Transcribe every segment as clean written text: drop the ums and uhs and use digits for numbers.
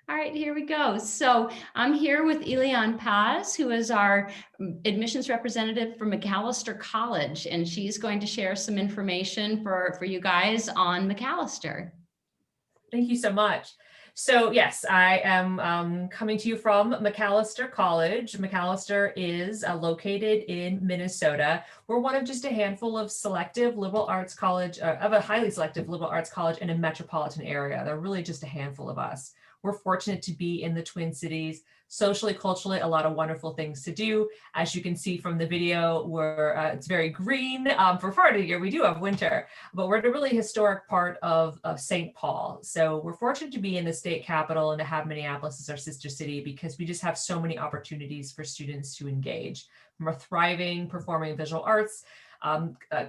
All right, here we go. So I'm here with Eliane Paz, who is our admissions representative for Macalester College, and she's going to share some information for you guys on Macalester. Thank you so much. So yes, I am coming to you from Macalester College. Macalester is located in Minnesota. We're one of just a handful of selective liberal arts college, of a highly selective liberal arts college in a metropolitan area. There are really just a handful of us. We're fortunate to be in the Twin Cities. Socially, culturally, a lot of wonderful things to do. As you can see from the video, it's very green. For part of the year, we do have winter, but we're in a really historic part of St. Paul. So we're fortunate to be in the state capital and to have Minneapolis as our sister city because we just have so many opportunities for students to engage. From a thriving performing visual arts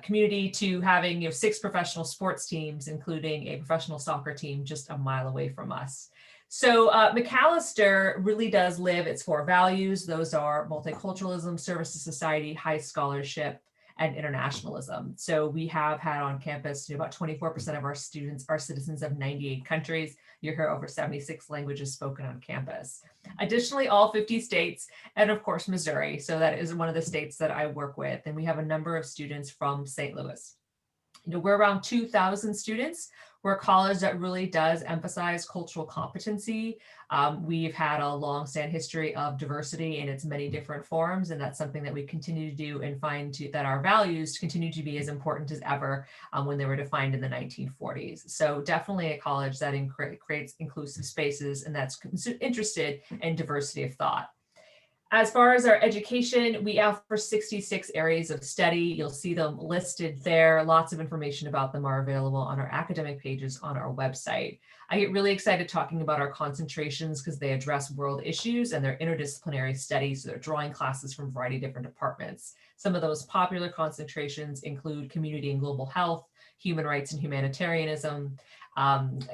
community to having 6 professional sports teams, including a professional soccer team just a mile away from us. So Macalester really does live its 4 values. Those are multiculturalism, service to society, high scholarship, and internationalism. So we have had on campus about 24% of our students are citizens of 98 countries. You hear over 76 languages spoken on campus. Additionally, all 50 states, and of course, Missouri. So that is one of the states that I work with. And we have a number of students from St. Louis. We're around 2,000 students. We're a college that really does emphasize cultural competency. We've had a long-standing history of diversity in its many different forms, and that's something that we continue to do and find that our values continue to be as important as ever when they were defined in the 1940s. So definitely a college that creates inclusive spaces and that's interested in diversity of thought. As far as our education, we offer 66 areas of study. You'll see them listed there. Lots of information about them are available on our academic pages on our website. I get really excited talking about our concentrations because they address world issues and they're interdisciplinary studies. So they're drawing classes from a variety of different departments. Some of those popular concentrations include community and global health, human rights and humanitarianism,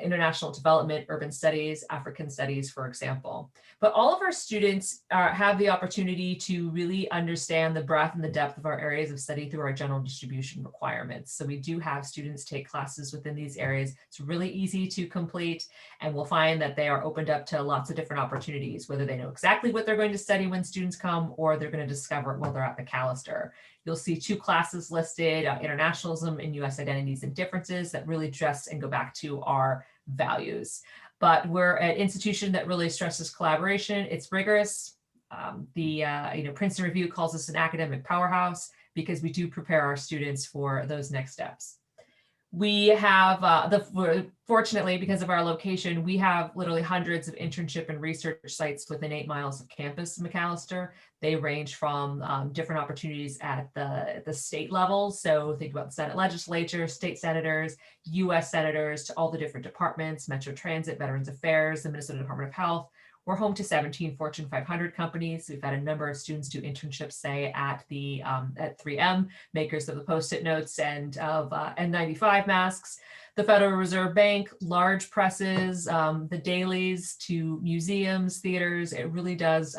international development, urban studies, African studies, for example. But all of our students have the opportunity to really understand the breadth and the depth of our areas of study through our general distribution requirements. So we do have students take classes within these areas. It's really easy to complete, and we'll find that they are opened up to lots of different opportunities, whether they know exactly what they're going to study when students come, or they're going to discover it while they're at Macalester. You'll see 2 classes listed, internationalism and US identities and differences, that really address and go back to our values. But we're an institution that really stresses collaboration. It's rigorous. Princeton Review calls us an academic powerhouse because we do prepare our students for those next steps. We have, fortunately, because of our location, we have literally hundreds of internship and research sites within 8 miles of campus in Macalester. They range from different opportunities at the state level. So think about the Senate legislature, state senators, US senators, to all the different departments, Metro Transit, Veterans Affairs, the Minnesota Department of Health. We're home to 17 Fortune 500 companies. We've had a number of students do internships, say at 3M, makers of the Post-it notes and of N95 masks, the Federal Reserve Bank, large presses, the dailies, to museums, theaters. It really does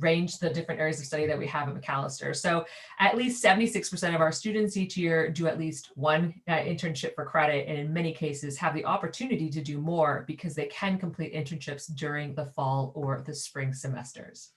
range the different areas of study that we have at Macalester. So at least 76% of our students each year do at least one internship for credit, and in many cases have the opportunity to do more because they can complete internships during the fall or the spring semesters.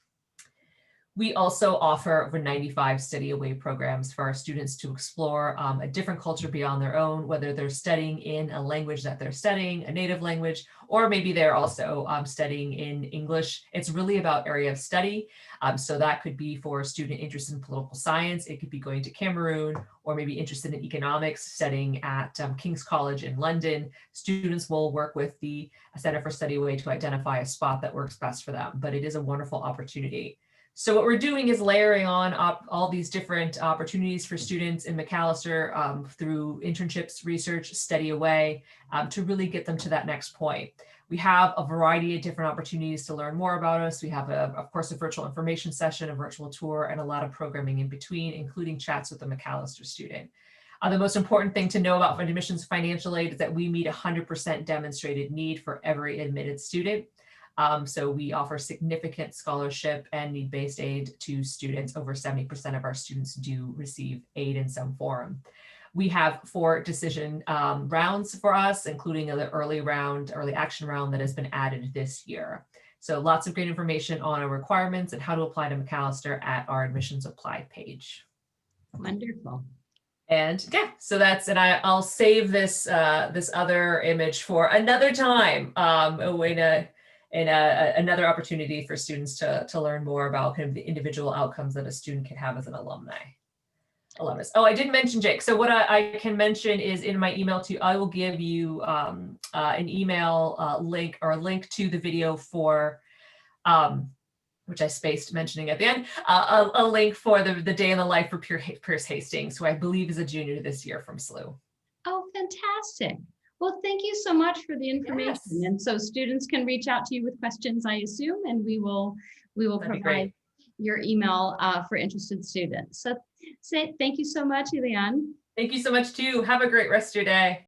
We also offer over 95 study away programs for our students to explore a different culture beyond their own, whether they're studying in a language that they're studying, a native language, or maybe they're also studying in English. It's really about area of study. So that could be for a student interested in political science. It could be going to Cameroon, or maybe interested in economics, studying at King's College in London. Students will work with the Center for Study Away to identify a spot that works best for them, but it is a wonderful opportunity. So what we're doing is layering on all these different opportunities for students in Macalester through internships, research, study away, to really get them to that next point. We have a variety of different opportunities to learn more about us. We have, of course, a virtual information session, a virtual tour, and a lot of programming in between, including chats with the Macalester student. The most important thing to know about admissions financial aid is that we meet 100% demonstrated need for every admitted student. So we offer significant scholarship and need-based aid to students. Over 70% of our students do receive aid in some form. we have 4 decision rounds for us, including the early action round that has been added this year. So lots of great information on our requirements and how to apply to Macalester at our admissions applied page. Wonderful. And yeah, so that's, and I'll save this this other image for another time, another opportunity for students to learn more about kind of the individual outcomes that a student can have as an alumnus. Oh, I didn't mention Jake. So what I can mention is in my email to you, I will give you an email link or a link to the video for which I spaced mentioning at the end, a link for the day in the life for Pierce Hastings, who I believe is a junior this year from SLU. Oh, fantastic. Well, thank you so much for the information. Yes. And so students can reach out to you with questions, I assume, and we will provide your email for interested students. So thank you so much, Eliane. Thank you so much too. Have a great rest of your day.